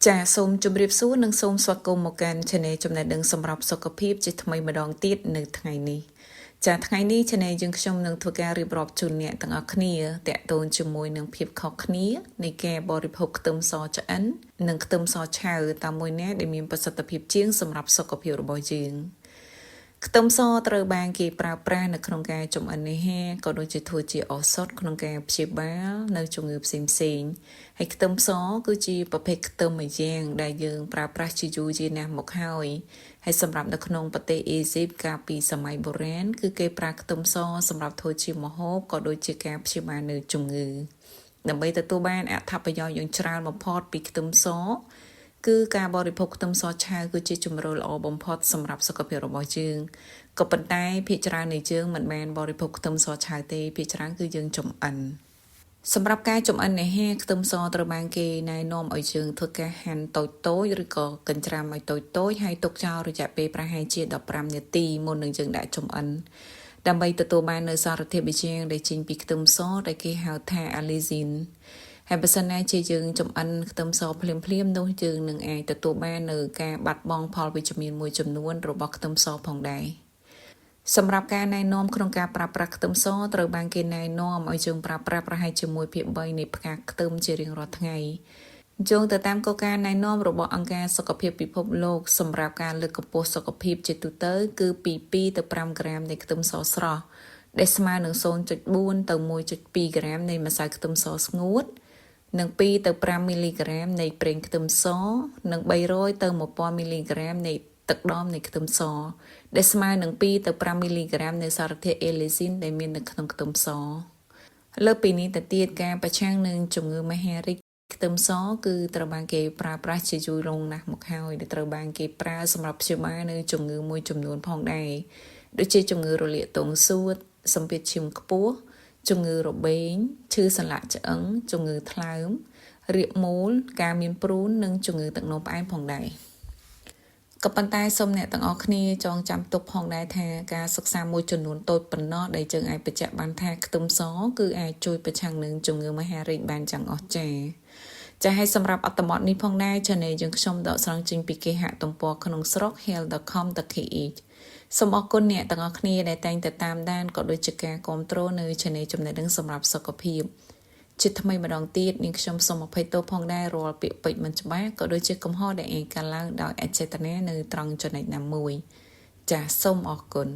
ចាសូមជម្រាបសួរនិងសូមស្វាគមន៍មកកាន់ Channel ចំណេះដឹងសម្រាប់សុខភាពជាថ្មីម្ដងទៀតនៅថ្ងៃនេះចាថ្ងៃនេះ Channel យើងខ្ញុំនឹងធ្វើការរៀបរាប់ជូនអ្នកទាំងអស់គ្នាតាក់ទងជាមួយនឹងភាពខុសគ្នានៃការបរិភោគខ្ទឹមសឆ្អិននិងខ្ទឹមសឆៅតាមមួយណាដែលមានប្រសិទ្ធភាពជាងសម្រាប់សុខភាពរបស់យើងខ្ទឹមសត្រូវបានគេប្រើប្រាស់នៅក្នុងការចម្អិនអាហារក៏ដូចជាធ្វើជាឱសថក្នុងការព្យាបាលនៅជំងឺផ្សេងៗហើយខ្ទឹមសគឺជាប្រភេទខ្ទឹមមួយយ៉ាងដែលយើងប្រើប្រាស់ជាយូរជាណាស់មកហើយសម្រាប់នៅក្នុងប្រទេសអេស៊ីបកាលពីសម័យបុរាណគឺគេប្រើខ្ទឹមសសម្រាប់ធ្វើជាម្ហូបក៏ដូចជាការព្យាបាលនៅជំងឺដើម្បីទទួលបានអត្ថប្រយោជន៍យ៉ាងច្រើនបំផុតពីខ្ទឹមសគឺការបរិភោគខ្ទឹមសឆៅគឺជាជម្រើសល្អបំផុតសម្រាប់សុខភាពរបស់យើងក៏ប៉ុន្តែភាគច្រើននៃយើងមិនបានបរិភោគខ្ទឹមសឆៅទេភាគច្រើនគឺយើងចម្អិនសម្រាប់ការចម្អិនអាហារខ្ទឹមសត្រូវបានគេណែនាំឲ្យយើងធ្វើការហាន់តូចៗឬក៏កញ្ច្រាំឲ្យតូចៗហើយទុកចោលរយៈពេលប្រហែលជា15នាទីមុននឹងយើងដាក់ចម្អិនដើម្បីទទួលបាននូវសារធាតុប៊ីជាងដែលចេញពីខ្ទឹមសដែលគេហៅថាអាលីស៊ីនហើយបើសិនណាជាយើងចម្អិនខ្ទឹមសភ្លាមៗនោះយើងនឹងអាចទទួលបាននូវការបាត់បង់ផលវិជ្ជមានមួយចំនួនរបស់ខ្ទឹមសផងដែរសម្រាប់ការណែនាំក្នុងការប្រើប្រាស់ខ្ទឹមសត្រូវបានគេណែនាំឲ្យយើងប្រើប្រាស់ប្រហែលជា 1/3 នៃផ្កាខ្ទឹមជារៀងរាល់ថ្ងៃយោងទៅតាមគោលការណ៍ណែនាំរបស់អង្គការសុខភាពពិភពលោកសម្រាប់ការលើកកម្ពស់សុខភាពជាទូទៅគឺពី2ទៅ5ក្រាមនៃខ្ទឹមសស្រស់ដែលស្មើនឹង 0.4 ទៅ 1.2 ក្រាមនៃម្សៅខ្ទឹមសស្ងួតនិង2ទៅ5មីលីក្រាមនៃប្រេងខ្ទឹមសនិង300ទៅ1000មីលីក្រាមនៃទឹកដមនៃខ្ទឹមសដែលស្មើនឹង2ទៅ5មីលីក្រាមនៃសារធាតុអេលីស៊ីនដែលមាននៅក្នុងខ្ទឹមសលើពីនេះទៅទៀតការប្រឆាំងនឹងជំងឺមហារីកខ្ទឹមសគឺត្រូវបានគេប្រើប្រាស់ជាយូរលង់ណាស់មកហើយដែលត្រូវបានគេប្រើសម្រាប់ព្យាបាលនៅជំងឺមួយចំនួនផងដែរដូចជាជំងឺរលាកទងសួតសម្ពាធឈាមខ្ពស់ជំងឺរបេងឈឺសន្លាក់ឆ្អឹងជំងឺថ្លើមរាគមូលការមានព្រូននិងជំងឺទឹកនោមផ្អែមផងដែរក៏ប៉ុន្តែសូមអ្នកទាំងអស់គ្នាចងចាំទុកផងដែរថាការសិក្សាមួយចំនួនតូចប៉ុណ្ណោះដែលយើងអាចបញ្ជាក់បានថាខ្ទឹមសគឺអាចជួយប្រឆាំងនឹងជំងឺមហារីកបានយ៉ាងអស្ចារ្យចា៎ហើយសម្រាប់អត្ថបទនេះផងដែរ Channel យើងខ្ញុំដកស្រង់ចេញពីគេហទំព័រក្នុងស្រុក health.com.kh សូមអរគុណអ្នកទាំងអស់គ្នាដែលតែងតែតាមដានក៏ដូចជាការគ្រប់គ្រងនៅ Channel ចំណេះដឹងសម្រាប់សុខភាពជាថ្មីម្ដងទៀតនាងខ្ញុំសូមអភ័យទោសផងដែររាល់ពាក្យពេចន៍មិនច្បាស់ក៏ដូចជាកំហុសដែលអាចកើតឡើងដោយអចេតនានៅត្រង់ចំណុចណាមួយចាសសូមអរគុណ